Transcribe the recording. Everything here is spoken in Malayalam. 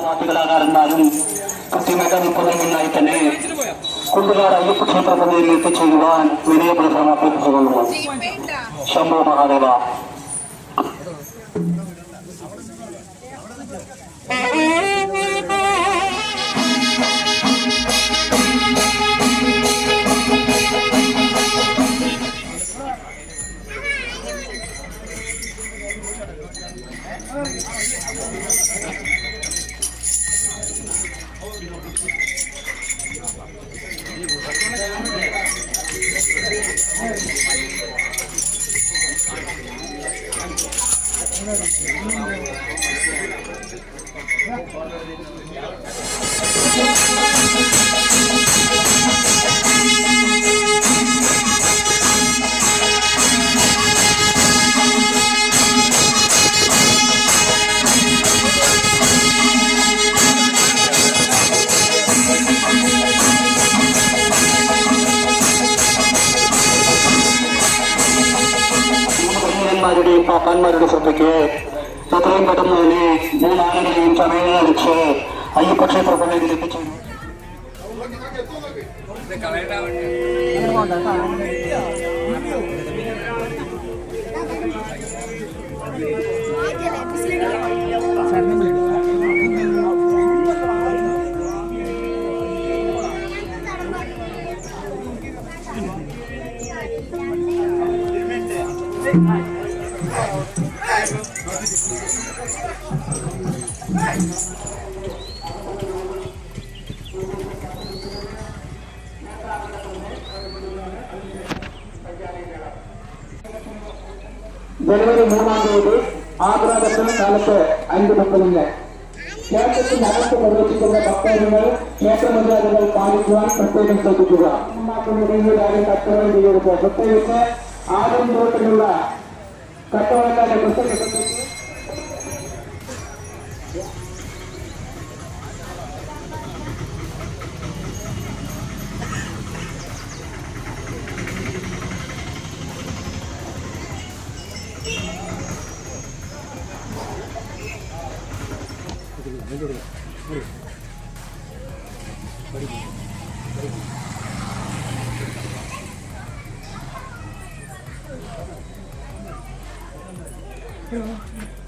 വാദികളാകാറുണ്ടാലും കൃത്യമായിട്ട് മുപ്പതിനായി തന്നെ കുണ്ടുകാട് അയ്യപ്പ ക്ഷേത്ര പദ്ധതിയിൽ എത്തിച്ചേരുവാൻ വിനയപ്രശ്നം അഭ്യർത്ഥിച്ചുകൊള്ളുന്നു. ശംഭോ മഹാദേവ. പാപ്പാന്മാരുടെ ശ്രദ്ധയ്ക്ക് എത്രയും പെട്ടെന്ന് തന്നെ 3 ആനകളെയും ചമയങ്ങളെ അടിച്ച് അയ്യപ്പ ക്ഷേത്ര പള്ളിയിൽ എത്തിച്ചു. ജനുവരി 3-ാം തീയതി ആദ്രാദർശന കാലത്ത് 5:30 ക്ഷേത്രത്തിന്റെ അകത്ത് പ്രവേശിക്കുന്ന ഭക്തജനങ്ങൾ ക്ഷേത്രമര്യാദകൾ പാലിക്കുവാൻ പ്രത്യേകം ശ്രദ്ധിക്കുക. കച്ചവടം ചെയ്യരുത്. പ്രത്യേകിച്ച് ആദ്യം തോട്ടിലുള്ള കച്ചവടക്കാരുടെ പ്രത്യേക Hello.